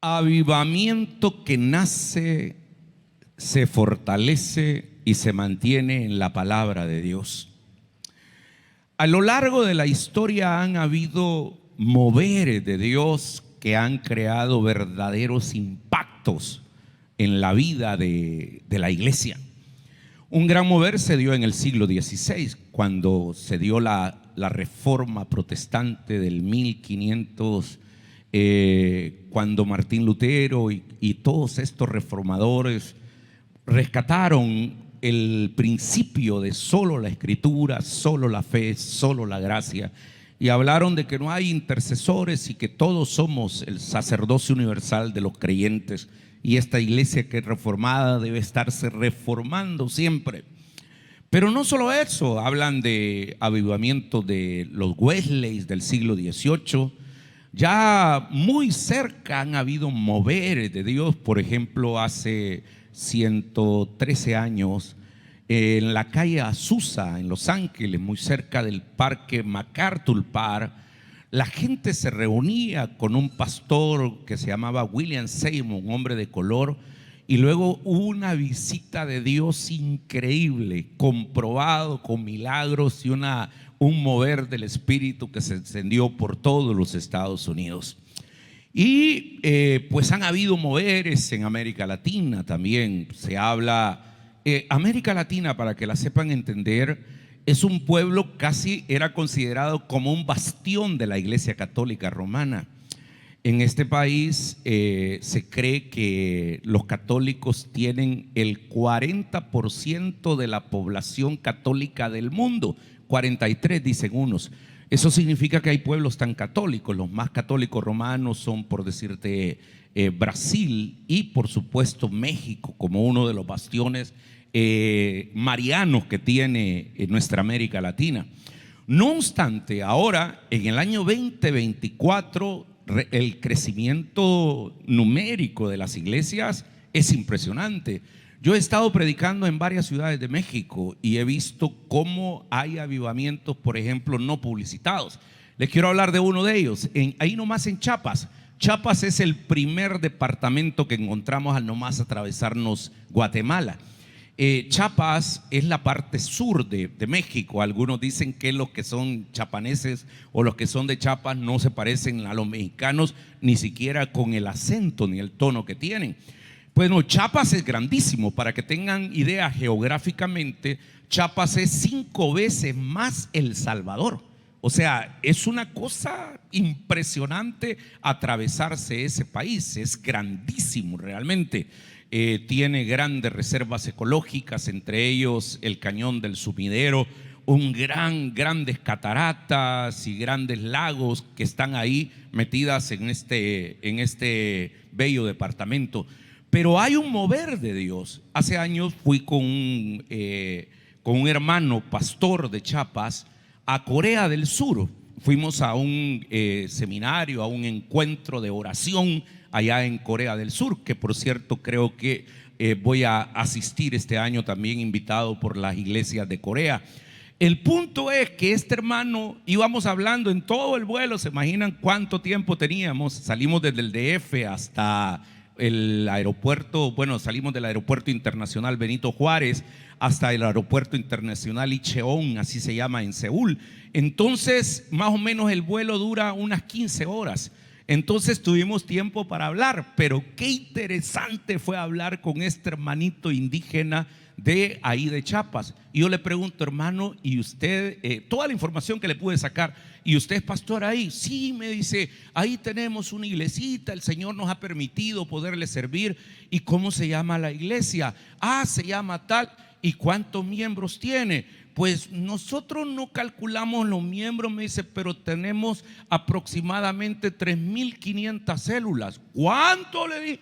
Avivamiento que nace, se fortalece y se mantiene en la palabra de Dios. A lo largo de la historia han habido moveres de Dios que han creado verdaderos impactos en la vida de la iglesia. Un gran mover se dio en el siglo XVI, cuando se dio la reforma protestante del 1500, cuando Martín Lutero y todos estos reformadores rescataron el principio de solo la escritura, solo la fe, solo la gracia, y hablaron de que no hay intercesores y que todos somos el sacerdocio universal de los creyentes, y esta iglesia que es reformada debe estarse reformando siempre. Pero no solo eso, hablan de avivamiento de los Wesleys del siglo XVIII. Ya muy cerca han habido moveres de Dios. Por ejemplo, hace 113 años, en la calle Azusa, en Los Ángeles, muy cerca del parque MacArthur Park, la gente se reunía con un pastor que se llamaba William Seymour, un hombre de color, y luego hubo una visita de Dios increíble, comprobado con milagros y un mover del Espíritu que se encendió por todos los Estados Unidos. Y pues han habido moveres en América Latina también. Se habla, América Latina, para que la sepan entender, es un pueblo casi era considerado como un bastión de la Iglesia Católica Romana. En este país se cree que los católicos tienen el 40% de la población católica del mundo, 43 dicen unos. Eso significa que hay pueblos tan católicos. Los más católicos romanos son, por decirte, Brasil y por supuesto México, como uno de los bastiones marianos que tiene nuestra América Latina. No obstante, ahora en el año 2024 el crecimiento numérico de las iglesias es impresionante. Yo he estado predicando en varias ciudades de México y he visto cómo hay avivamientos, por ejemplo, no publicitados. Les quiero hablar de uno de ellos, ahí nomás en Chiapas. Chiapas es el primer departamento que encontramos al nomás atravesarnos Guatemala. Chiapas es la parte sur de México. Algunos dicen que los que son chapaneses o los que son de Chiapas no se parecen a los mexicanos, ni siquiera con el acento ni el tono que tienen. Bueno, Chiapas es grandísimo. Para que tengan idea geográficamente, Chiapas es 5 veces más El Salvador. O sea, es una cosa impresionante atravesarse ese país. Es grandísimo realmente. Tiene grandes reservas ecológicas, entre ellos el Cañón del Sumidero, grandes cataratas y grandes lagos que están ahí metidas en este bello departamento. Pero hay un mover de Dios. Hace años fui con un hermano pastor de Chiapas a Corea del Sur. Fuimos a un seminario, a un encuentro de oración allá en Corea del Sur, que por cierto creo que voy a asistir este año también, invitado por las iglesias de Corea. El punto es que este hermano, íbamos hablando en todo el vuelo, se imaginan cuánto tiempo teníamos. Salimos desde el DF hasta el aeropuerto, bueno, salimos del aeropuerto internacional Benito Juárez hasta el aeropuerto internacional Incheon, así se llama, en Seúl. Entonces, más o menos el vuelo dura unas 15 horas. Entonces tuvimos tiempo para hablar, pero qué interesante fue hablar con este hermanito indígena de ahí de Chiapas. Y yo le pregunto, hermano, ¿y usted, toda la información que le pude sacar, ¿y usted es pastor ahí? Sí, me dice, ahí tenemos una iglesita, el Señor nos ha permitido poderle servir. ¿Y cómo se llama la iglesia? Ah, se llama tal. ¿Y cuántos miembros tiene? Pues nosotros no calculamos los miembros, me dice, pero tenemos aproximadamente 3.500 células. ¿Cuánto? Le dije,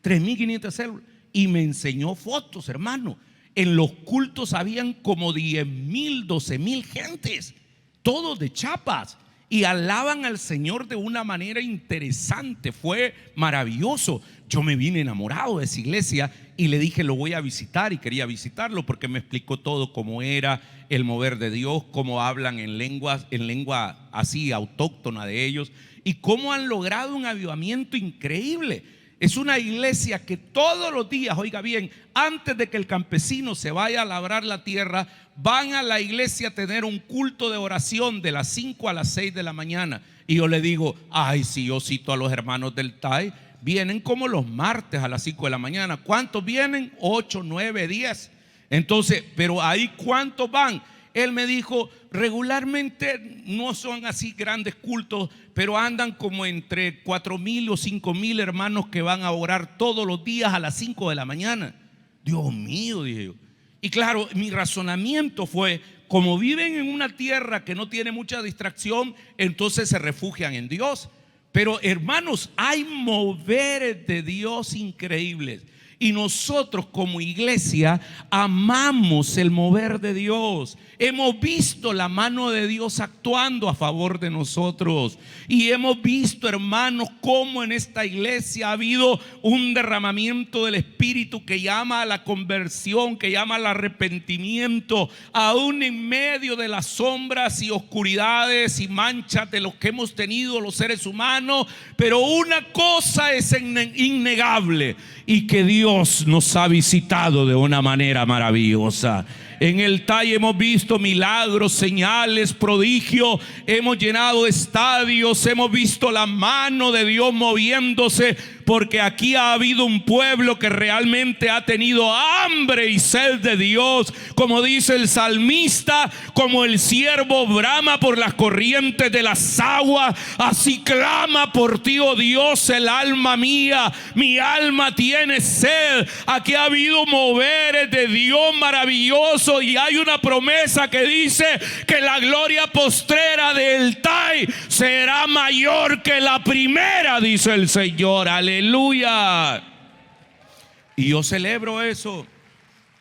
3.500 células. Y me enseñó fotos, hermano. En los cultos habían como 10.000, 12.000 gentes, todos de Chiapas. y alaban al Señor de una manera interesante. Fue maravilloso. Yo me vine enamorado de esa iglesia y le dije, lo voy a visitar, y quería visitarlo porque me explicó todo, cómo era el mover de Dios, cómo hablan en lengua así autóctona de ellos, y cómo han logrado un avivamiento increíble. Es una iglesia que todos los días, oiga bien, antes de que el campesino se vaya a labrar la tierra, van a la iglesia a tener un culto de oración de las 5 a las 6 de la mañana. Y yo le digo, ay, si yo cito a los hermanos del TAI, vienen como los martes a las 5 de la mañana. ¿Cuántos vienen? 8, 9, 10. Entonces, pero ahí ¿cuántos van? Él me dijo, regularmente no son así grandes cultos, pero andan como entre 4,000 o 5,000 hermanos que van a orar todos los días a las 5 de la mañana. Dios mío, dije yo. Y claro, mi razonamiento fue, como viven en una tierra que no tiene mucha distracción, entonces se refugian en Dios. Pero hermanos, hay moveres de Dios increíbles. Y nosotros como iglesia amamos el mover de Dios. Hemos visto la mano de Dios actuando a favor de nosotros. Y hemos visto, hermanos, cómo en esta iglesia ha habido un derramamiento del Espíritu que llama a la conversión, que llama al arrepentimiento, aún en medio de las sombras y oscuridades y manchas de los que hemos tenido los seres humanos. Pero una cosa es innegable, y que Dios nos ha visitado de una manera maravillosa. En el TAI hemos visto milagros, señales, prodigios, hemos llenado estadios, hemos visto la mano de Dios moviéndose, porque aquí ha habido un pueblo que realmente ha tenido hambre y sed de Dios. Como dice el salmista, como el siervo brama por las corrientes de las aguas, así clama por ti, oh Dios, el alma mía. Mi alma tiene sed. Aquí ha habido moveres de Dios maravilloso, y hay una promesa que dice que la gloria postrera del TAI será mayor que la primera, dice el Señor. Aleluya. Y yo celebro eso.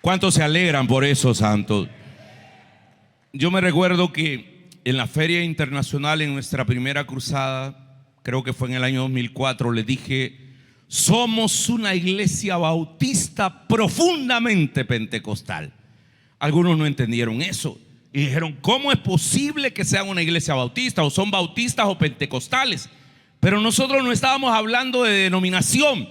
¿Cuántos se alegran por eso, santos? Yo me recuerdo que en la Feria Internacional, en nuestra primera cruzada, creo que fue en el año 2004, les dije, somos una iglesia bautista profundamente pentecostal. Algunos no entendieron eso y dijeron, ¿cómo es posible que sean una iglesia bautista? O son bautistas o pentecostales. Pero nosotros no estábamos hablando de denominación.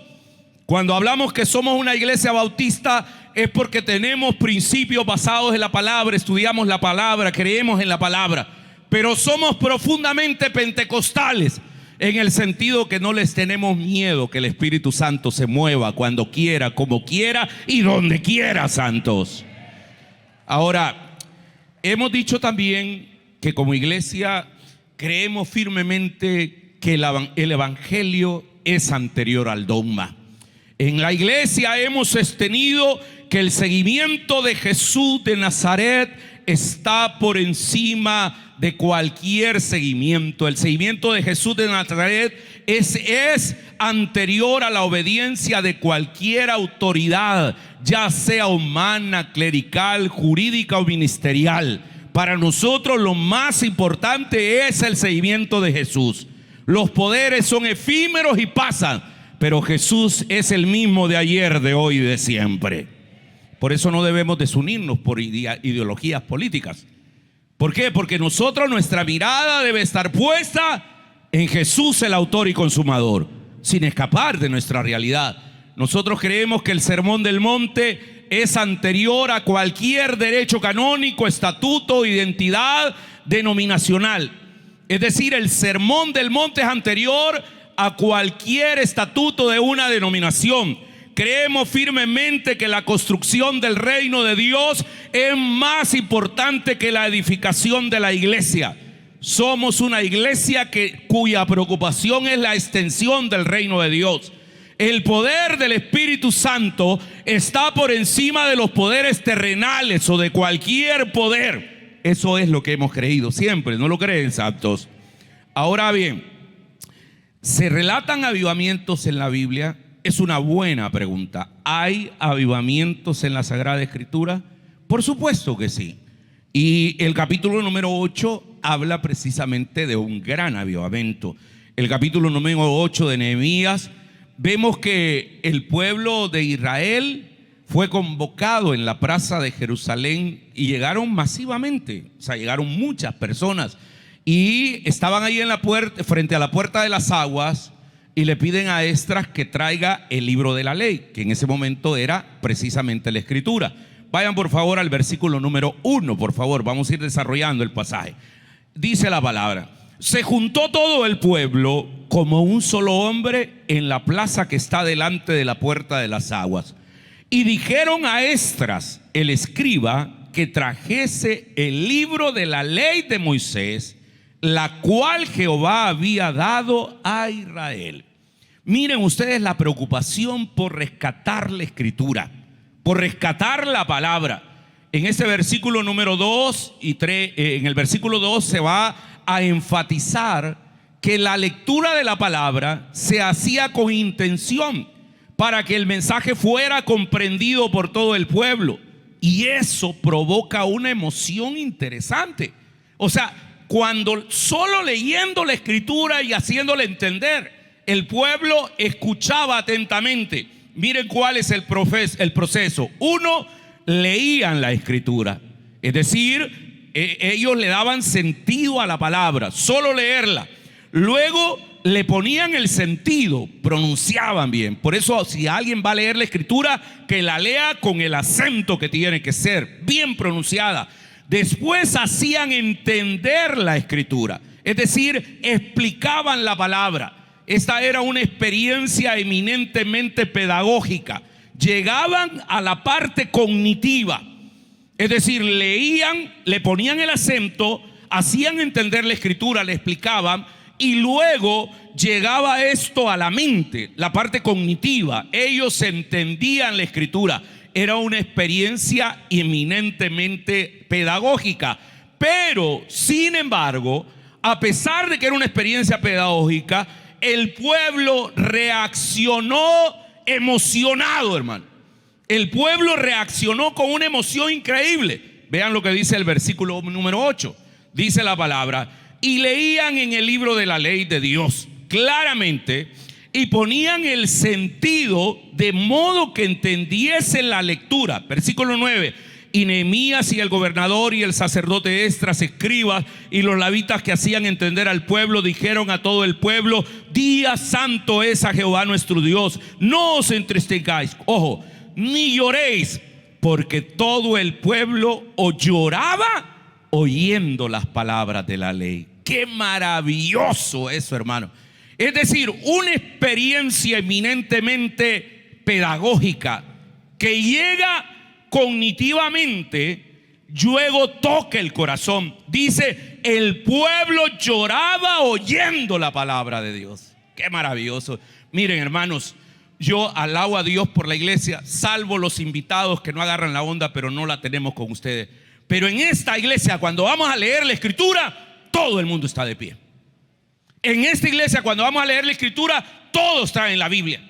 Cuando hablamos que somos una iglesia bautista, es porque tenemos principios basados en la palabra, estudiamos la palabra, creemos en la palabra. Pero somos profundamente pentecostales, en el sentido que no les tenemos miedo que el Espíritu Santo se mueva cuando quiera, como quiera y donde quiera, santos. Ahora, hemos dicho también que como iglesia creemos firmemente que el evangelio es anterior al dogma. En la iglesia hemos sostenido que el seguimiento de Jesús de Nazaret está por encima de cualquier seguimiento. El seguimiento de Jesús de Nazaret es anterior a la obediencia de cualquier autoridad, ya sea humana, clerical, jurídica o ministerial. Para nosotros lo más importante es el seguimiento de Jesús. Los poderes son efímeros y pasan, pero Jesús es el mismo de ayer, de hoy y de siempre. Por eso no debemos desunirnos por ideologías políticas. ¿Por qué? Porque nosotros, nuestra mirada debe estar puesta en Jesús, el autor y consumador, sin escapar de nuestra realidad. Nosotros creemos que el Sermón del Monte es anterior a cualquier derecho canónico, estatuto, identidad denominacional. Es decir, el Sermón del Monte es anterior a cualquier estatuto de una denominación. Creemos firmemente que la construcción del reino de Dios es más importante que la edificación de la iglesia. Somos una iglesia cuya preocupación es la extensión del reino de Dios. El poder del Espíritu Santo está por encima de los poderes terrenales o de cualquier poder. Eso es lo que hemos creído siempre, ¿no lo creen, santos? Ahora bien, ¿se relatan avivamientos en la Biblia? Es una buena pregunta. ¿Hay avivamientos en la Sagrada Escritura? Por supuesto que sí. Y el capítulo número 8 habla precisamente de un gran avivamiento. El capítulo número 8 de Nehemías, vemos que el pueblo de Israel fue convocado en la plaza de Jerusalén y llegaron masivamente, o sea, llegaron muchas personas y estaban ahí en la puerta, frente a la puerta de las aguas, y le piden a Esdras que traiga el libro de la ley, que en ese momento era precisamente la escritura. Vayan por favor al versículo número 1, por favor, vamos a ir desarrollando el pasaje. Dice la palabra: se juntó todo el pueblo como un solo hombre en la plaza que está delante de la puerta de las aguas, y dijeron a Esdras, el escriba, que trajese el libro de la ley de Moisés, la cual Jehová había dado a Israel. Miren ustedes la preocupación por rescatar la escritura, por rescatar la palabra. En ese versículo número 2 y 3, en el versículo 2 se va a enfatizar que la lectura de la palabra se hacía con intención para que el mensaje fuera comprendido por todo el pueblo. Y eso provoca una emoción interesante. O sea, cuando solo leyendo la escritura y haciéndole entender, el pueblo escuchaba atentamente. Miren cuál es el proceso. Uno, leían la escritura, es decir, ellos le daban sentido a la palabra, solo leerla. Luego le ponían el sentido, pronunciaban bien. Por eso, si alguien va a leer la escritura, que la lea con el acento que tiene que ser, bien pronunciada. Después hacían entender la escritura, es decir, explicaban la palabra. Esta era una experiencia eminentemente pedagógica. Llegaban a la parte cognitiva, es decir, leían, le ponían el acento, hacían entender la escritura, le explicaban, y luego llegaba esto a la mente, la parte cognitiva. Ellos entendían la escritura. Era una experiencia eminentemente pedagógica. Pero, sin embargo, a pesar de que era una experiencia pedagógica, el pueblo reaccionó emocionado, hermano. El pueblo reaccionó con una emoción increíble. Vean lo que dice el versículo número 8. Dice la palabra: y leían en el libro de la ley de Dios claramente, y ponían el sentido de modo que entendiesen la lectura. Versículo 9: y Nehemías y el gobernador y el sacerdote Esdras, escribas, y los levitas que hacían entender al pueblo, dijeron a todo el pueblo: día santo es a Jehová nuestro Dios, no os entristezcáis, ojo, ni lloréis, porque todo el pueblo lloraba oyendo las palabras de la ley. Qué maravilloso eso, hermano. Es decir, una experiencia eminentemente pedagógica que llega cognitivamente, luego toca el corazón. Dice, el pueblo lloraba oyendo la palabra de Dios. Qué maravilloso. Miren, hermanos, yo alabo a Dios por la iglesia, salvo los invitados que no agarran la onda, pero no la tenemos con ustedes. Pero en esta iglesia, cuando vamos a leer la escritura, todo el mundo está de pie. En esta iglesia, cuando vamos a leer la escritura, todos traen la Biblia.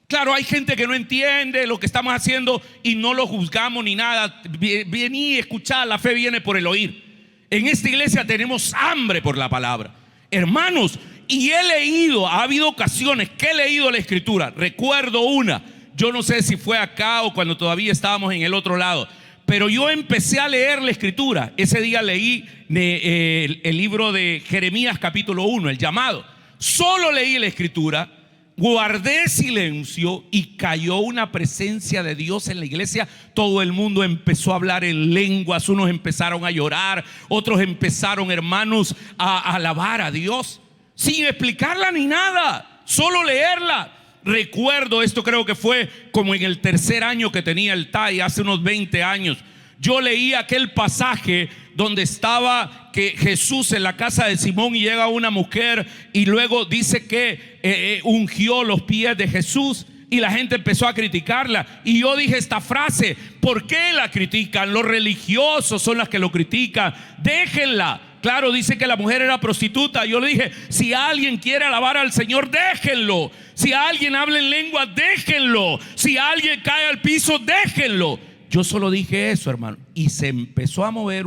Claro, hay gente que no entiende lo que estamos haciendo y no lo juzgamos ni nada. Vení, escuchar, la fe viene por el oír. En esta iglesia tenemos hambre por la palabra, hermanos. Y he leído, ha habido ocasiones que he leído la escritura. Recuerdo una, yo no sé si fue acá o cuando todavía estábamos en el otro lado, pero yo empecé a leer la escritura. Ese día leí el libro de Jeremías capítulo 1, el llamado. Solo leí la escritura, guardé silencio y cayó una presencia de Dios en la iglesia. Todo el mundo empezó a hablar en lenguas, unos empezaron a llorar, otros empezaron, hermanos, a alabar a Dios, sin explicarla ni nada, solo leerla. Recuerdo esto, creo que fue como en el tercer año que tenía el TAI, hace unos 20 años. Yo leí aquel pasaje donde estaba que Jesús en la casa de Simón, y llega una mujer y luego dice que ungió los pies de Jesús, y la gente empezó a criticarla. Y yo dije esta frase: ¿por qué la critican? Los religiosos son los que lo critican, déjenla. Claro, dice que la mujer era prostituta. Yo le dije, si alguien quiere alabar al Señor, déjenlo. Si alguien habla en lengua, déjenlo. Si alguien cae al piso, déjenlo. Yo solo dije eso, hermano. y se empezó a mover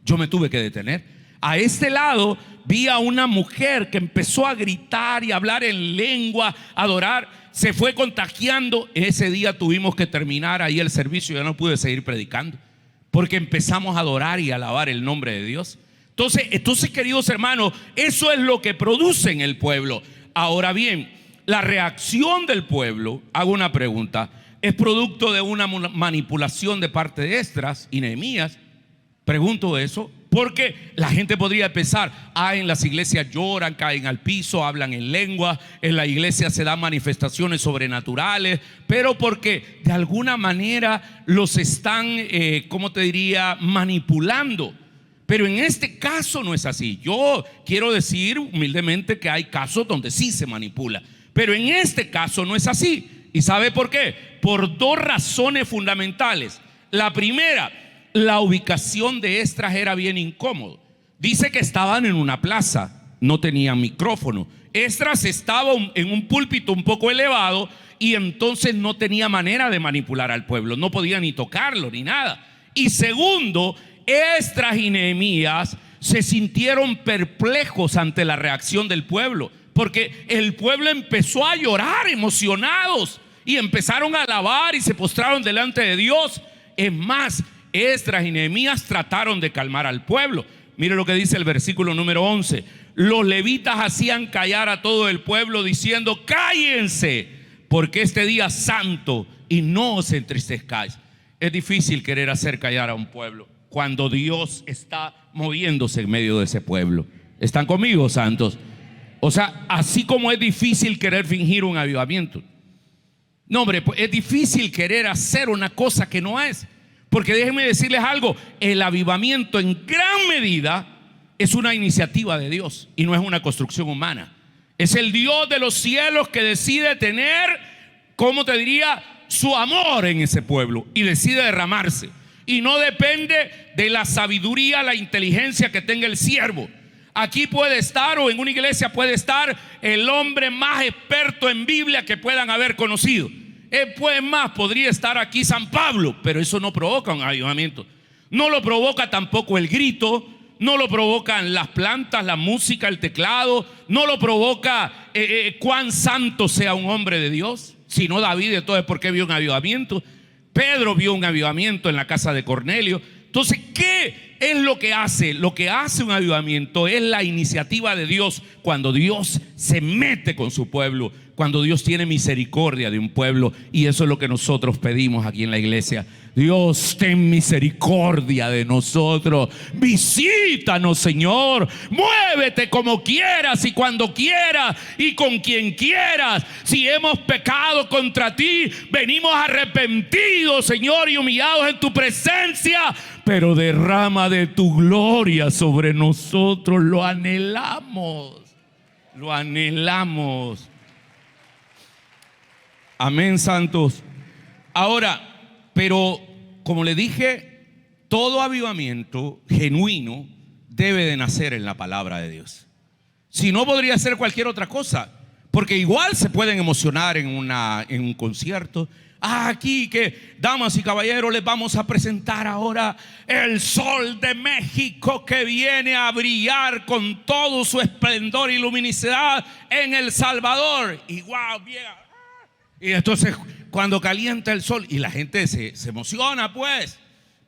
yo me tuve que detener. A este lado vi a una mujer que empezó a gritar y a hablar en lengua, a adorar. Se fue contagiando. Ese día tuvimos que terminar ahí el servicio. Ya no pude seguir predicando porque empezamos a adorar y a alabar el nombre de Dios. Entonces, queridos hermanos, eso es lo que produce en el pueblo. Ahora bien, la reacción del pueblo, hago una pregunta, ¿es producto de una manipulación de parte de Esdras y Nehemías? Pregunto eso porque la gente podría pensar: en las iglesias lloran, caen al piso, hablan en lengua, en la iglesia se dan manifestaciones sobrenaturales, pero porque de alguna manera los están, ¿cómo te diría?, manipulando. Pero en este caso no es así. Yo quiero decir humildemente que hay casos donde sí se manipula, pero en este caso no es así. ¿Y sabe por qué? Por dos razones fundamentales. La primera, la ubicación de Esdras era bien incómodo. Dice que estaban en una plaza, no tenían micrófono. Esdras estaba en un púlpito un poco elevado y entonces no tenía manera de manipular al pueblo, no podía ni tocarlo ni nada. Y segundo, Esdras y Nehemías se sintieron perplejos ante la reacción del pueblo, porque el pueblo empezó a llorar emocionados y empezaron a alabar y se postraron delante de Dios. Es más, Esdras y Nehemías trataron de calmar al pueblo. Mire lo que dice el versículo número 11. Los levitas hacían callar a todo el pueblo diciendo: cállense, porque este día es santo y no os entristezcáis. Es difícil querer hacer callar a un pueblo cuando Dios está moviéndose en medio de ese pueblo. ¿Están conmigo, santos? O sea, así como es difícil querer fingir un avivamiento. No, hombre, pues es difícil querer hacer una cosa que no es. Porque déjenme decirles algo: el avivamiento en gran medida es una iniciativa de Dios y no es una construcción humana. Es el Dios de los cielos que decide tener, ¿cómo te diría?, su amor en ese pueblo y decide derramarse. Y no depende de la sabiduría, la inteligencia que tenga el siervo. Aquí puede estar, o en una iglesia puede estar, el hombre más experto en Biblia que puedan haber conocido. Pues más, podría estar aquí San Pablo, pero eso no provoca un avivamiento. No lo provoca tampoco el grito, no lo provocan las plantas, la música, el teclado, no lo provoca cuán santo sea un hombre de Dios. Si no, David, entonces, ¿por qué vio un avivamiento? Pedro vio un avivamiento en la casa de Cornelio. Entonces, ¿qué es lo que hace? Lo que hace un avivamiento es la iniciativa de Dios cuando Dios se mete con su pueblo, cuando Dios tiene misericordia de un pueblo. Y eso es lo que nosotros pedimos aquí en la iglesia. Dios, ten misericordia de nosotros. Visítanos, Señor. Muévete como quieras y cuando quieras y con quien quieras. Si hemos pecado contra ti, venimos arrepentidos, Señor, y humillados en tu presencia. Pero derrama de tu gloria sobre nosotros. Lo anhelamos. Lo anhelamos. Amén, santos. Ahora, pero como le dije, todo avivamiento genuino debe de nacer en la palabra de Dios. Si no, podría ser cualquier otra cosa, porque igual se pueden emocionar en un concierto. Aquí que, damas y caballeros, les vamos a presentar ahora el sol de México que viene a brillar con todo su esplendor y luminosidad en El Salvador. Y wow, bien. Y entonces cuando calienta el sol y la gente se emociona, pues,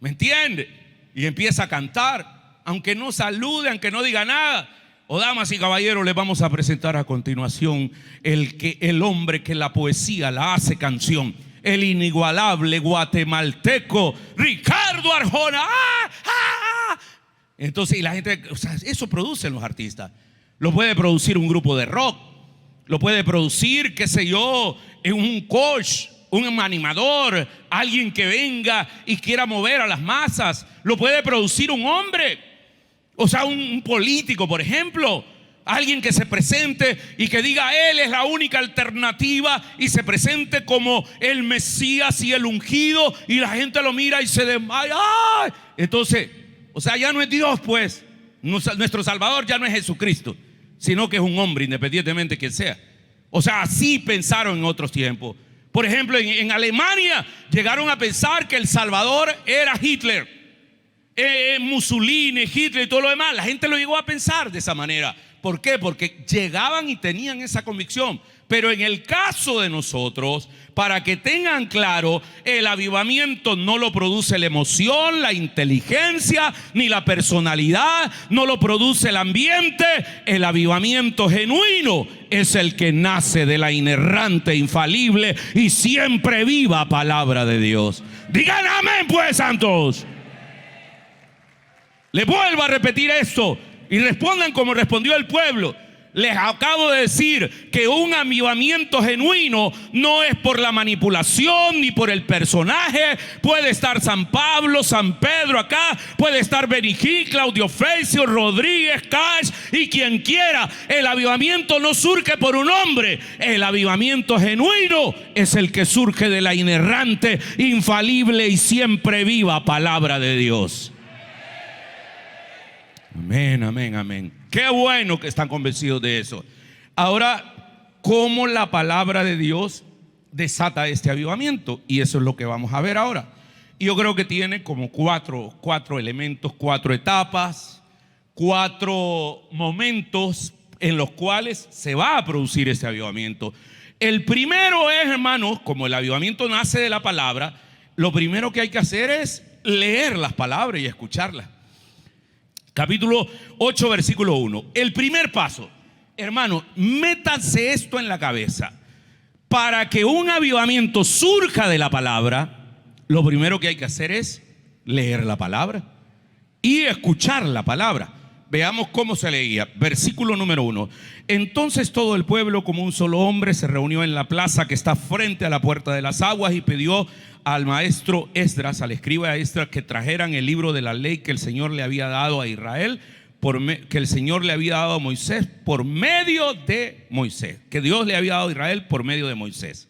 ¿me entiende? Y empieza a cantar, aunque no salude, aunque no diga nada. O damas y caballeros, les vamos a presentar a continuación el hombre que la poesía la hace canción, el inigualable guatemalteco Ricardo Arjona. Entonces, y la gente, o sea, eso producen los artistas. Lo puede producir un grupo de rock, lo puede producir, qué sé yo, un coach, un animador, alguien que venga y quiera mover a las masas. Lo puede producir un hombre, o sea, un político, por ejemplo. Alguien que se presente y que diga: él es la única alternativa, y se presente como el Mesías y el ungido, y la gente lo mira y se desmaya. ¡Ay! Entonces, o sea, ya no es Dios, pues. Nuestro Salvador ya no es Jesucristo, sino que es un hombre, independientemente de quién sea. O sea, así pensaron en otros tiempos. Por ejemplo, en Alemania llegaron a pensar que el Salvador era Hitler. Mussolini, Hitler y todo lo demás. La gente lo llegó a pensar de esa manera. ¿Por qué? Porque llegaban y tenían esa convicción. Pero en el caso de nosotros, para que tengan claro, el avivamiento no lo produce la emoción, la inteligencia, ni la personalidad, no lo produce el ambiente. El avivamiento genuino es el que nace de la inerrante, infalible y siempre viva palabra de Dios. Digan amén, pues, santos. Les vuelvo a repetir esto y respondan como respondió el pueblo. Les acabo de decir que un avivamiento genuino no es por la manipulación ni por el personaje. Puede estar San Pablo, San Pedro acá, puede estar Benijí, Claudio Fecio, Rodríguez, Cash y quien quiera. El avivamiento no surge por un hombre. El avivamiento genuino es el que surge de la inerrante, infalible y siempre viva palabra de Dios. Amén, amén, amén. Qué bueno que están convencidos de eso. Ahora, ¿cómo la palabra de Dios desata este avivamiento? Y eso es lo que vamos a ver ahora. Y yo creo que tiene como cuatro elementos, 4 etapas, 4 momentos en los cuales se va a producir este avivamiento. El primero es, hermanos, como el avivamiento nace de la palabra, lo primero que hay que hacer es leer las palabras y escucharlas. Capítulo 8, versículo 1. El primer paso, hermano, métanse esto en la cabeza. Para que un avivamiento surja de la palabra, lo primero que hay que hacer es leer la palabra y escuchar la palabra. Veamos cómo se leía. Versículo número 1. Entonces todo el pueblo como un solo hombre se reunió en la plaza que está frente a la puerta de las aguas y pidió al maestro Esdras, al escriba Esdras, que trajeran el libro de la ley que el Señor le había dado a Israel, que el Señor le había dado a Moisés por medio de Moisés, que Dios le había dado a Israel por medio de Moisés.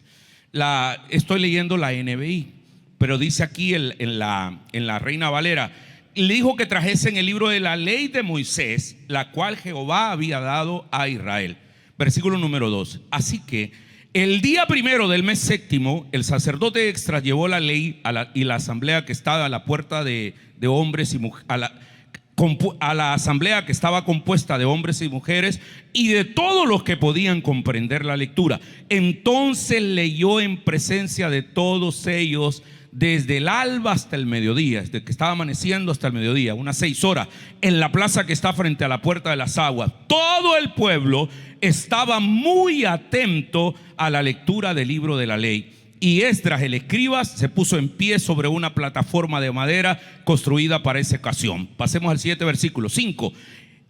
Estoy leyendo la NBI, pero dice aquí en la Reina Valera, le dijo que trajesen el libro de la ley de Moisés, la cual Jehová había dado a Israel. Versículo número 2. Así que el día primero del mes séptimo, el sacerdote Esdras llevó la ley y la asamblea que estaba a la puerta de hombres y mujeres, a la asamblea que estaba compuesta de hombres y mujeres y de todos los que podían comprender la lectura. Entonces leyó en presencia de todos ellos desde el alba hasta el mediodía, desde que estaba amaneciendo hasta el mediodía, unas 6 horas, en la plaza que está frente a la puerta de las aguas. Todo el pueblo estaba muy atento a la lectura del libro de la ley. Y Esdras, el escriba, se puso en pie sobre una plataforma de madera construida para esa ocasión. Pasemos al siguiente versículo, 5.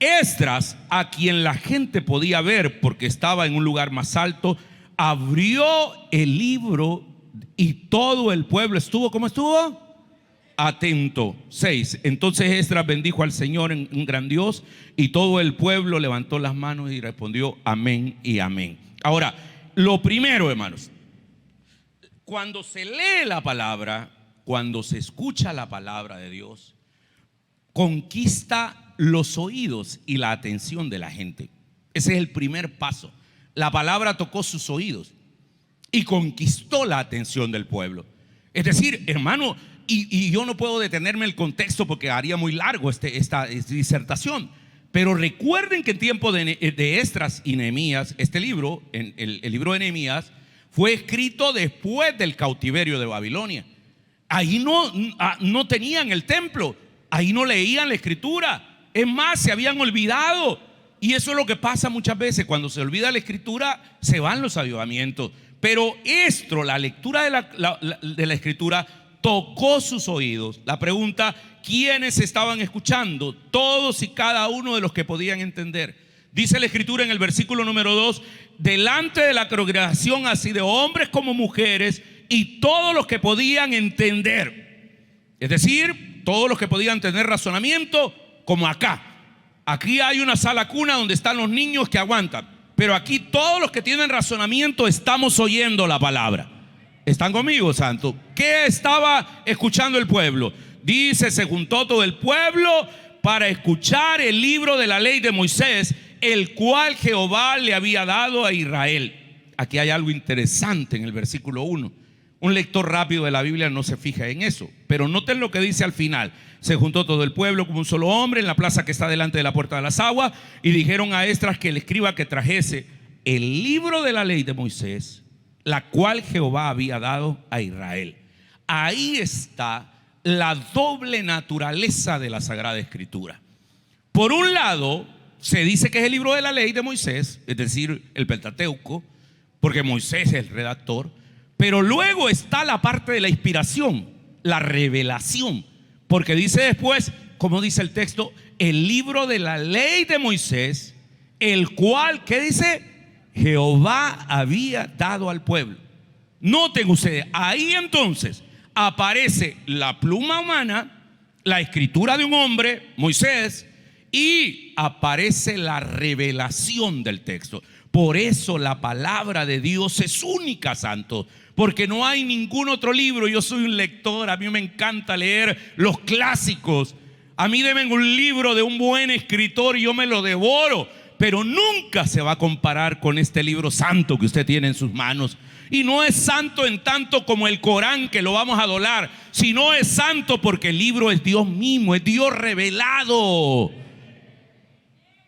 Esdras, a quien la gente podía ver porque estaba en un lugar más alto, abrió el libro y todo el pueblo estuvo, ¿cómo estuvo? Atento. 6. Entonces Esdras bendijo al Señor, un gran Dios, y todo el pueblo levantó las manos y respondió amén y amén. Ahora, lo primero, hermanos, cuando se lee la palabra, cuando se escucha la palabra de Dios, conquista los oídos y la atención de la gente. Ese es el primer paso. La palabra tocó sus oídos y conquistó la atención del pueblo. Es decir, hermano, y yo no puedo detenerme en el contexto porque haría muy largo esta disertación, pero recuerden que en tiempo de Esdras y Nehemías, este libro, el libro de Nehemías, fue escrito después del cautiverio de Babilonia. Ahí no tenían el templo, ahí no leían la escritura, es más, se habían olvidado. Y eso es lo que pasa muchas veces, cuando se olvida la escritura, se van los avivamientos. Pero esto, la lectura de la escritura, tocó sus oídos. La pregunta, ¿quiénes estaban escuchando? Todos y cada uno de los que podían entender. Dice la escritura en el versículo número 2, delante de la congregación así de hombres como mujeres y todos los que podían entender. Es decir, todos los que podían tener razonamiento, como acá. Aquí hay una sala cuna donde están los niños que aguantan. Pero aquí todos los que tienen razonamiento estamos oyendo la palabra. ¿Están conmigo, santo? ¿Qué estaba escuchando el pueblo? Dice, se juntó todo el pueblo para escuchar el libro de la ley de Moisés, el cual Jehová le había dado a Israel. Aquí hay algo interesante en el versículo 1. Un lector rápido de la Biblia no se fija en eso, pero noten lo que dice al final. Se juntó todo el pueblo como un solo hombre en la plaza que está delante de la puerta de las aguas, y dijeron a Esdras que el escriba que trajese el libro de la ley de Moisés, la cual Jehová había dado a Israel. Ahí está la doble naturaleza de la Sagrada Escritura. Por un lado, se dice que es el libro de la ley de Moisés, es decir, el Pentateuco, porque Moisés es el redactor. Pero luego está la parte de la inspiración, la revelación, porque dice después, como dice el texto, el libro de la ley de Moisés, el cual, ¿qué dice? Jehová había dado al pueblo. Noten ustedes, ahí entonces aparece la pluma humana, la escritura de un hombre, Moisés, y aparece la revelación del texto. Por eso la palabra de Dios es única, santo, porque no hay ningún otro libro. Yo soy un lector, a mí me encanta leer los clásicos. A mí deben un libro de un buen escritor y yo me lo devoro, pero nunca se va a comparar con este libro santo que usted tiene en sus manos. Y no es santo en tanto como el Corán, que lo vamos a adorar, sino es santo porque el libro es Dios mismo, es Dios revelado.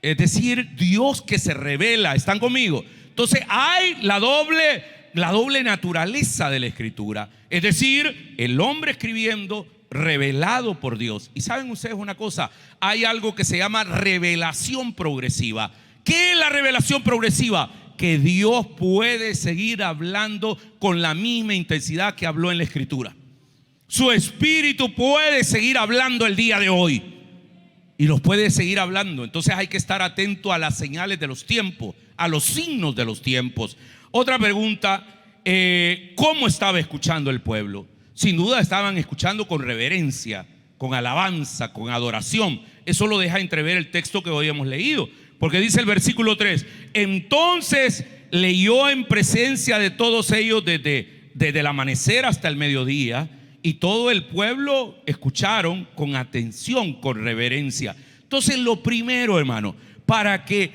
Es decir, Dios que se revela. ¿Están conmigo? Entonces hay la doble naturaleza de la escritura. Es decir, el hombre escribiendo revelado por Dios. Y saben ustedes una cosa, hay algo que se llama revelación progresiva. ¿Qué es la revelación progresiva? Que Dios puede seguir hablando con la misma intensidad que habló en la escritura. Su espíritu puede seguir hablando el día de hoy y los puede seguir hablando. Entonces hay que estar atento a las señales de los tiempos, a los signos de los tiempos. Otra pregunta, ¿cómo estaba escuchando el pueblo? Sin duda estaban escuchando con reverencia, con alabanza, con adoración. Eso lo deja entrever el texto que hoy hemos leído, porque dice el versículo 3: entonces leyó en presencia de todos ellos desde el amanecer hasta el mediodía, y todo el pueblo escucharon con atención, con reverencia. Entonces lo primero, hermano, para que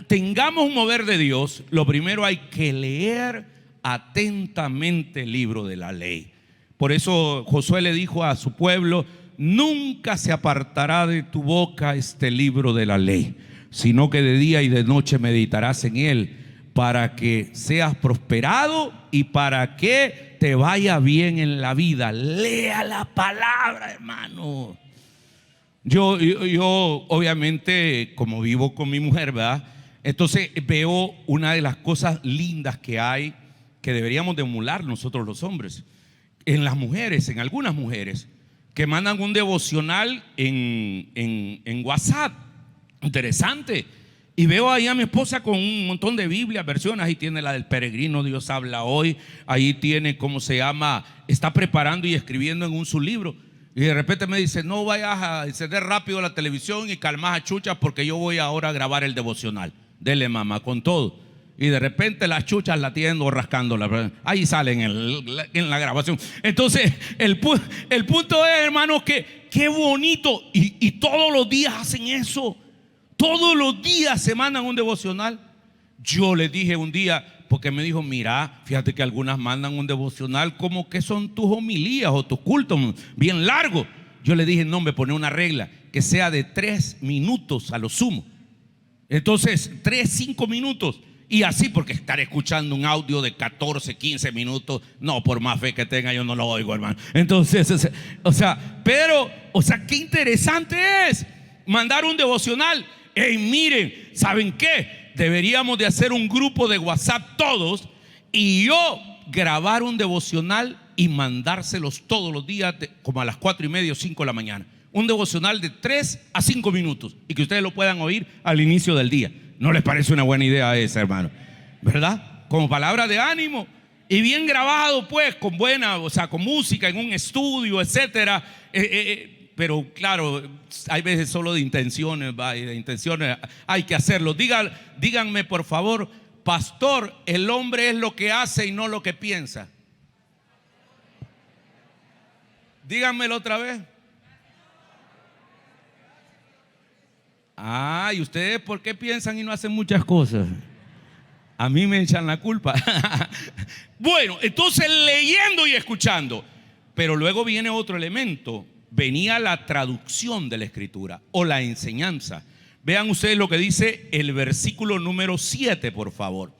tengamos un mover de Dios, lo primero hay que leer atentamente el libro de la ley. Por eso Josué le dijo a su pueblo: nunca se apartará de tu boca este libro de la ley, sino que de día y de noche meditarás en él, para que seas prosperado y para que te vaya bien en la vida. Lea la palabra, hermano. Yo obviamente, como vivo con mi mujer, ¿verdad? Entonces veo una de las cosas lindas que hay, que deberíamos de emular nosotros los hombres, en las mujeres, en algunas mujeres, que mandan un devocional en WhatsApp. Interesante. Y veo ahí a mi esposa con un montón de Biblias, versiones. Ahí tiene la del peregrino, Dios habla hoy. Ahí tiene, ¿cómo se llama? Está preparando y escribiendo en su libro. Y de repente me dice: no vayas a encender rápido la televisión y calmas a chuchas, porque yo voy ahora a grabar el devocional. Dele, mamá, con todo. Y de repente las chuchas latiendo, rascándola. Ahí salen en la grabación. Entonces el punto es, hermanos, que qué bonito. Y todos los días hacen eso. Todos los días se mandan un devocional. Yo les dije un día, porque me dijo: mira, fíjate que algunas mandan un devocional como que son tus homilías o tus cultos bien largos. Yo le dije: no, me pone una regla, que sea de 3 minutos a lo sumo. Entonces 5 minutos. Y así, porque estar escuchando un audio de 14, 15 minutos, no, por más fe que tenga, yo no lo oigo, hermano. Entonces, qué interesante es mandar un devocional. Miren, ¿saben qué? Deberíamos de hacer un grupo de WhatsApp todos, y yo grabar un devocional y mandárselos todos los días, como a las 4:30 o 5 de la mañana. Un devocional de 3 a 5 minutos, y que ustedes lo puedan oír al inicio del día. ¿No les parece una buena idea esa, hermano? ¿Verdad? Como palabra de ánimo y bien grabado, pues, con buena, con música en un estudio, etcétera. Pero claro, hay veces solo de intenciones, hay que hacerlo. Díganme por favor: pastor, el hombre es lo que hace y no lo que piensa. Díganmelo otra vez. ¿Y ustedes por qué piensan y no hacen muchas cosas? A mí me echan la culpa. Bueno, entonces leyendo y escuchando. Pero luego viene otro elemento. Venía la traducción de la escritura o la enseñanza. Vean ustedes lo que dice el versículo número 7, por favor.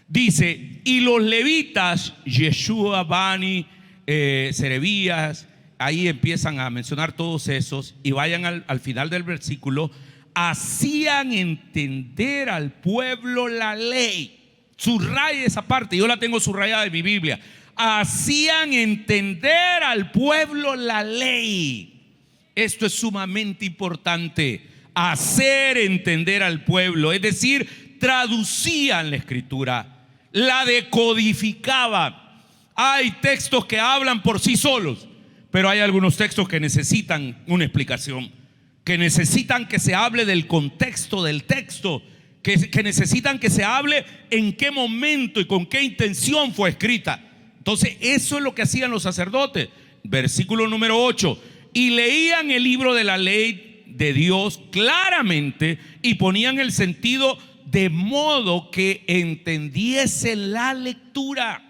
Dice: y los levitas, Yeshua, Bani, Serebías, ahí empiezan a mencionar todos esos, y vayan al final del versículo, hacían entender al pueblo la ley. Subraya esa parte, yo la tengo subrayada en mi Biblia. Hacían entender al pueblo la ley. Esto es sumamente importante, hacer entender al pueblo, es decir, traducían la escritura, la decodificaban. Hay textos que hablan por sí solos, pero hay algunos textos que necesitan una explicación, que necesitan que se hable del contexto del texto, que necesitan que se hable en qué momento y con qué intención fue escrita. Entonces eso es lo que hacían los sacerdotes. Versículo número 8: y leían el libro de la ley de Dios claramente y ponían el sentido de modo que entendiese la lectura.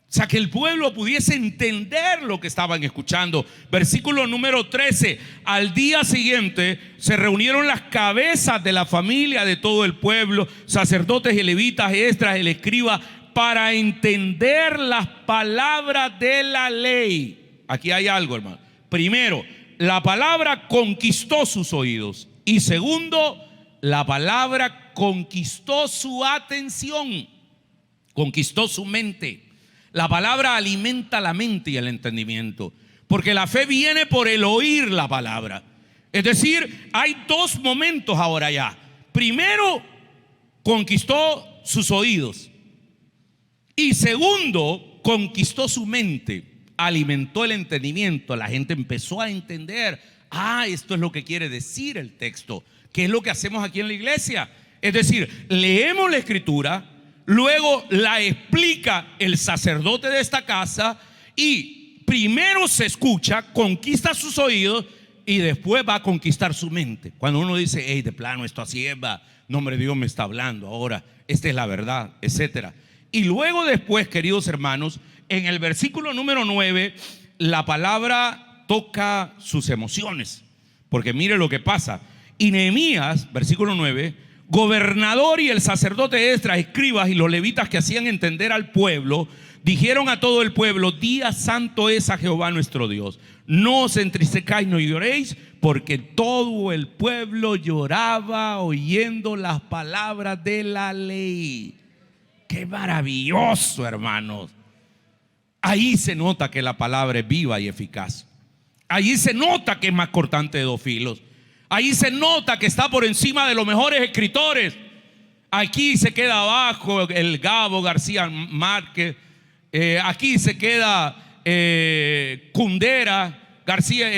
O sea, que el pueblo pudiese entender lo que estaban escuchando. Versículo número 13: al día siguiente se reunieron las cabezas de la familia de todo el pueblo, sacerdotes y levitas, Esdras, el escriba, para entender las palabras de la ley. Aquí hay algo, hermano. Primero, la palabra conquistó sus oídos. Y segundo, la palabra conquistó su atención, conquistó su mente. La palabra alimenta la mente y el entendimiento, porque la fe viene por el oír la palabra. Es decir, hay dos momentos ahora ya. Primero, conquistó sus oídos. Y segundo, conquistó su mente, alimentó el entendimiento. La gente empezó a entender, esto es lo que quiere decir el texto, que es lo que hacemos aquí en la iglesia. Es decir, leemos la escritura, luego la explica el sacerdote de esta casa, y primero se escucha, conquista sus oídos, y después va a conquistar su mente. Cuando uno dice, hey, de plano esto así es, va, no, hombre, Dios me está hablando ahora, esta es la verdad, etcétera. Y luego después, queridos hermanos, en el versículo número 9, la palabra toca sus emociones, porque mire lo que pasa. Y Nehemías, versículo 9, gobernador, y el sacerdote Esdras, escribas y los levitas que hacían entender al pueblo, dijeron a todo el pueblo: día santo es a Jehová nuestro Dios. No os entristezcáis, no lloréis, porque todo el pueblo lloraba oyendo las palabras de la ley. Qué maravilloso, hermanos. Ahí se nota que la palabra es viva y eficaz. Ahí se nota que es más cortante de dos filos. Ahí se nota que está por encima de los mejores escritores. Aquí se queda abajo el Gabo García Márquez. Aquí se queda Kundera, García,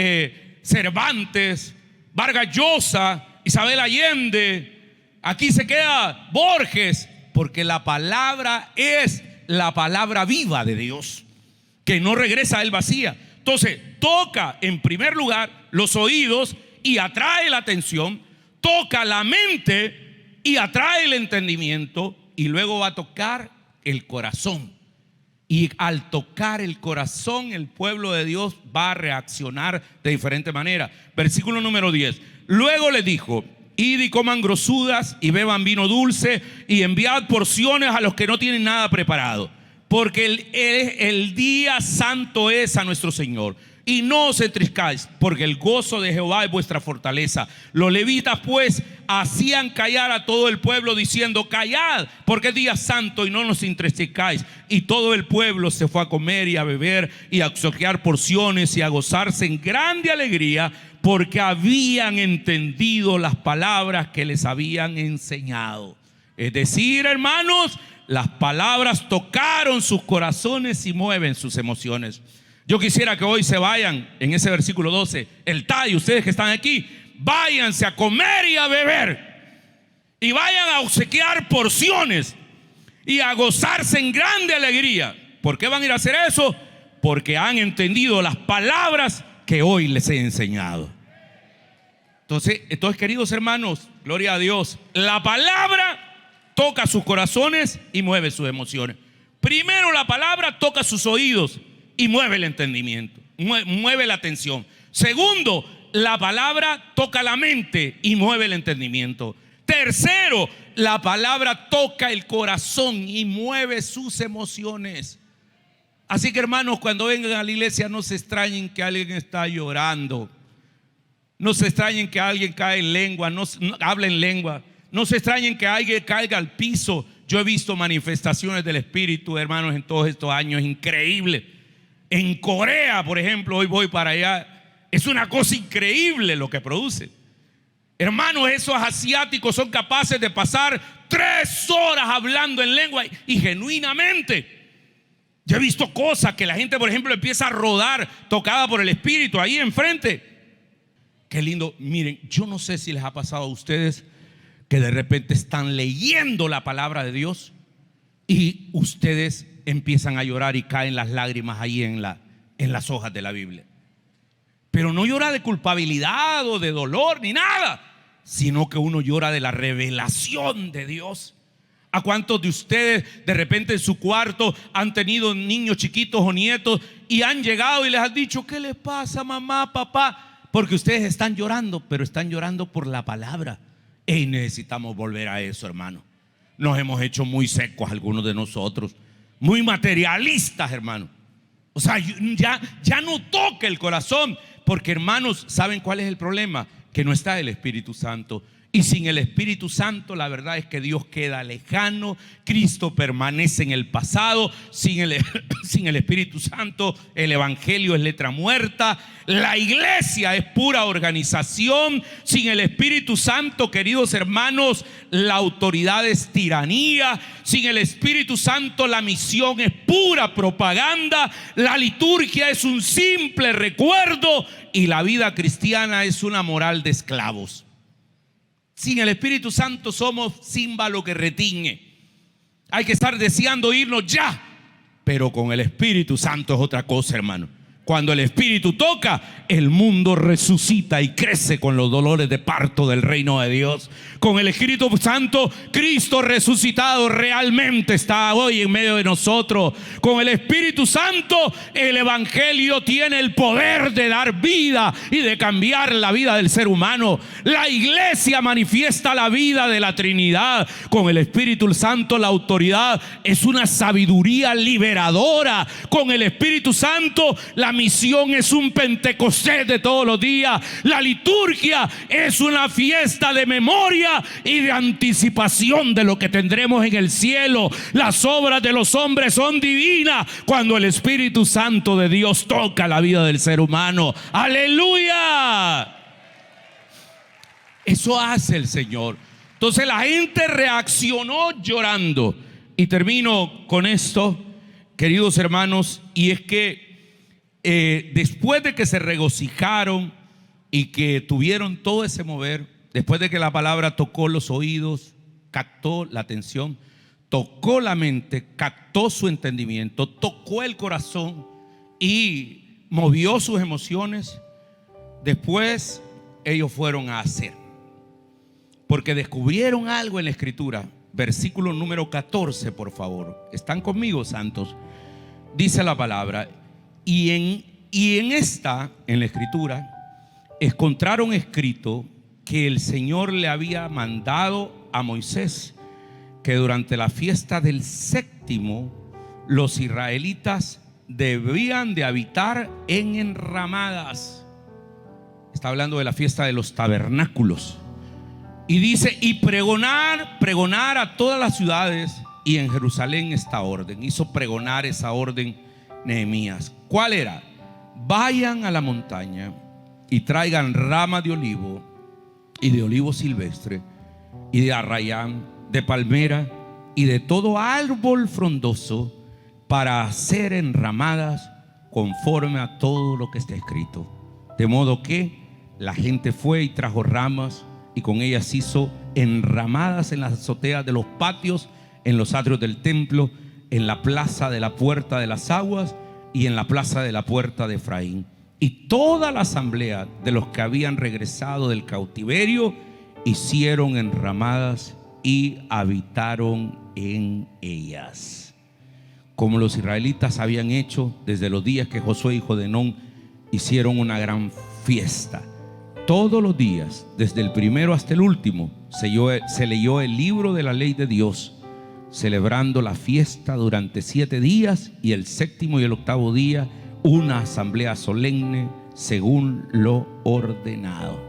Cervantes, Vargas Llosa, Isabel Allende. Aquí se queda Borges, porque la palabra es la palabra viva de Dios, que no regresa a él vacía. Entonces toca en primer lugar los oídos y atrae la atención, toca la mente y atrae el entendimiento, y luego va a tocar el corazón. Y al tocar el corazón, el pueblo de Dios va a reaccionar de diferente manera. Versículo número 10: luego le dijo: id y coman grosudas y beban vino dulce y enviad porciones a los que no tienen nada preparado, porque el día santo es a nuestro Señor. Y no os entristezcáis, porque el gozo de Jehová es vuestra fortaleza. Los levitas pues hacían callar a todo el pueblo, diciendo: callad, porque es día santo, y no nos entristezcáis. Y todo el pueblo se fue a comer y a beber y a obsequiar porciones y a gozarse en grande alegría, porque habían entendido las palabras que les habían enseñado. Es decir, hermanos, las palabras tocaron sus corazones y mueven sus emociones. Yo quisiera que hoy se vayan en ese versículo 12, el tallo, ustedes que están aquí, váyanse a comer y a beber, y vayan a obsequiar porciones y a gozarse en grande alegría. ¿Por qué van a ir a hacer eso? Porque han entendido las palabras que hoy les he enseñado. Entonces, queridos hermanos, gloria a Dios, la palabra toca sus corazones y mueve sus emociones. Primero la palabra toca sus oídos y mueve el entendimiento, mueve la atención. Segundo, la palabra toca la mente y mueve el entendimiento. Tercero, la palabra toca el corazón y mueve sus emociones. Así que, hermanos, cuando vengan a la iglesia, no se extrañen que alguien está llorando. No se extrañen que alguien cae en lengua, no habla en lengua. No se extrañen que alguien caiga al piso. Yo he visto manifestaciones del Espíritu, hermanos, en todos estos años, increíble. En Corea, por ejemplo, hoy voy para allá. Es una cosa increíble lo que produce. Hermanos, esos asiáticos son capaces de pasar 3 horas hablando en lengua y genuinamente. Yo he visto cosas que la gente, por ejemplo, empieza a rodar tocada por el Espíritu ahí enfrente. Qué lindo. Miren, yo no sé si les ha pasado a ustedes que de repente están leyendo la palabra de Dios y ustedes empiezan a llorar y caen las lágrimas ahí en las hojas de la Biblia. Pero no llora de culpabilidad o de dolor ni nada, sino que uno llora de la revelación de Dios. ¿A cuántos de ustedes de repente en su cuarto han tenido niños chiquitos o nietos y han llegado y les han dicho: ¿qué les pasa, mamá, papá? Porque ustedes están llorando, pero están llorando por la palabra. Y necesitamos volver a eso, hermano. Nos hemos hecho muy secos algunos de nosotros, muy materialistas, hermano. O sea, ya no toca el corazón. Porque, hermanos, ¿saben cuál es el problema? Que no está el Espíritu Santo. Y sin el Espíritu Santo, la verdad es que Dios queda lejano. Cristo permanece en el pasado. Sin el Espíritu Santo, el Evangelio es letra muerta. La iglesia es pura organización. Sin el Espíritu Santo, queridos hermanos, la autoridad es tiranía. Sin el Espíritu Santo, la misión es pura propaganda. La liturgia es un simple recuerdo y la vida cristiana es una moral de esclavos. Sin el Espíritu Santo somos címbalo que retiñe. Hay que estar deseando irnos ya. Pero con el Espíritu Santo es otra cosa, hermano. Cuando el Espíritu toca, el mundo resucita y crece con los dolores de parto del reino de Dios. Con el Espíritu Santo, Cristo resucitado realmente está hoy en medio de nosotros. Con el Espíritu Santo, el Evangelio tiene el poder de dar vida y de cambiar la vida del ser humano. La iglesia manifiesta la vida de la Trinidad. Con el Espíritu Santo, la autoridad es una sabiduría liberadora. Con el Espíritu Santo, la misión es un Pentecostés de todos los días. La liturgia es una fiesta de memoria y de anticipación de lo que tendremos en el cielo. Las obras de los hombres son divinas cuando el Espíritu Santo de Dios toca la vida del ser humano. ¡Aleluya! Eso hace el Señor. Entonces la gente reaccionó llorando. Y termino con esto, queridos hermanos, y es que después de que se regocijaron y que tuvieron todo ese mover, después de que la palabra tocó los oídos, captó la atención, tocó la mente, captó su entendimiento, tocó el corazón y movió sus emociones, después ellos fueron a hacer, porque descubrieron algo en la Escritura. Versículo número 14, por favor. ¿Están conmigo, santos? Dice la palabra: en la Escritura encontraron escrito que el Señor le había mandado a Moisés que durante la fiesta del séptimo los israelitas debían de habitar en enramadas. Está hablando de la fiesta de los tabernáculos. Y dice: y pregonar a todas las ciudades, y en Jerusalén esta orden. Hizo pregonar esa orden Nehemías. ¿Cuál era? Vayan a la montaña y traigan rama de olivo y de olivo silvestre y de arrayán, de palmera y de todo árbol frondoso para hacer enramadas conforme a todo lo que está escrito. De modo que la gente fue y trajo ramas y con ellas hizo enramadas en las azoteas de los patios, en los atrios del templo, en la plaza de la puerta de las aguas y en la plaza de la puerta de Efraín. Y toda la asamblea de los que habían regresado del cautiverio hicieron enramadas y habitaron en ellas. Como los israelitas habían hecho desde los días que Josué hijo de Nun hicieron una gran fiesta. Todos los días, desde el primero hasta el último, se leyó el libro de la ley de Dios, celebrando la fiesta durante 7 días, y el séptimo y el octavo día una asamblea solemne según lo ordenado.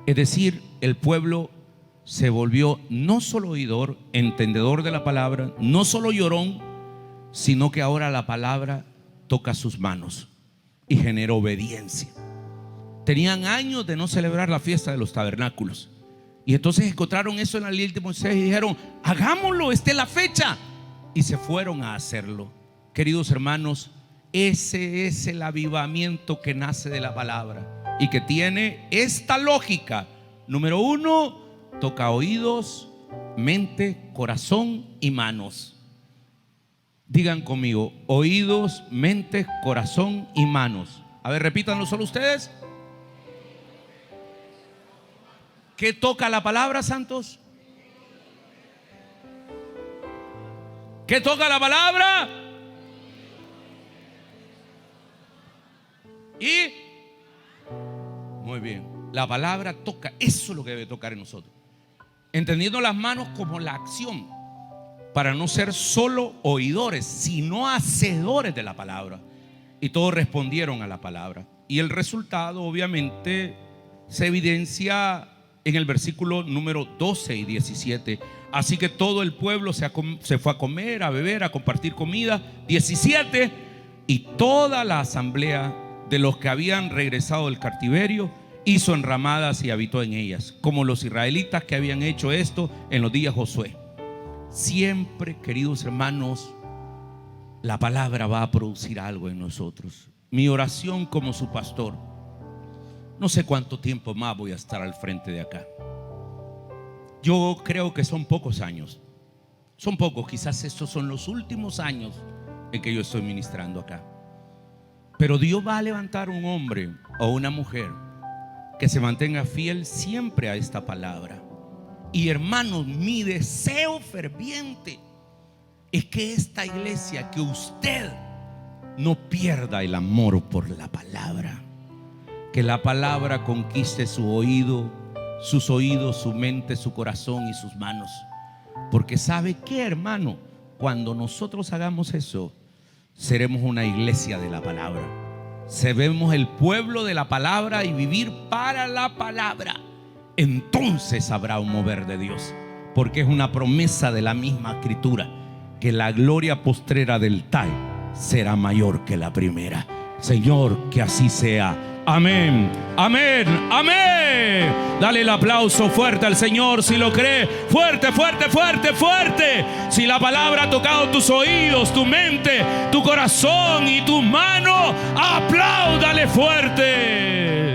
Es decir, el pueblo se volvió no solo oidor, entendedor de la palabra, no solo llorón, sino que ahora la palabra toca sus manos y genera obediencia. Tenían años de no celebrar la fiesta de los tabernáculos, y entonces encontraron eso en la ley de Moisés y dijeron: hagámoslo, esta es la fecha. Y se fueron a hacerlo. Queridos hermanos, ese es el avivamiento que nace de la palabra y que tiene esta lógica. Número 1, toca oídos, mente, corazón y manos. Digan conmigo: oídos, mente, corazón y manos. A ver, repítanlo solo ustedes. ¿Qué toca la palabra, santos? ¿Qué toca la palabra? Y muy bien, la palabra toca. Eso es lo que debe tocar en nosotros, entendiendo las manos como la acción, para no ser solo oidores, sino hacedores de la palabra. Y todos respondieron a la palabra, y el resultado obviamente se evidencia en el versículo número 12 y 17. Así que todo el pueblo se fue a comer, a beber, a compartir comida. 17. Y toda la asamblea de los que habían regresado del cautiverio hizo enramadas y habitó en ellas, como los israelitas que habían hecho esto en los días de Josué. Siempre, queridos hermanos, la palabra va a producir algo en nosotros. Mi oración como su pastor: no sé cuánto tiempo más voy a estar al frente de acá. Yo creo que son pocos años. Son pocos, quizás estos son los últimos años en que yo estoy ministrando acá. Pero Dios va a levantar un hombre o una mujer que se mantenga fiel siempre a esta palabra. Y hermanos, mi deseo ferviente es que esta iglesia, que usted no pierda el amor por la palabra. Que la palabra conquiste su oído, sus oídos, su mente, su corazón y sus manos. Porque ¿sabe qué, hermano? Cuando nosotros hagamos eso, seremos una iglesia de la palabra. Seremos el pueblo de la palabra y vivir para la palabra. Entonces habrá un mover de Dios, porque es una promesa de la misma escritura, que la gloria postrera del tal será mayor que la primera. Señor, que así sea. Amén, amén, amén. Dale el aplauso fuerte al Señor si lo cree. Fuerte, fuerte, fuerte, fuerte. Si la palabra ha tocado tus oídos, tu mente, tu corazón y tu mano, apláudale fuerte.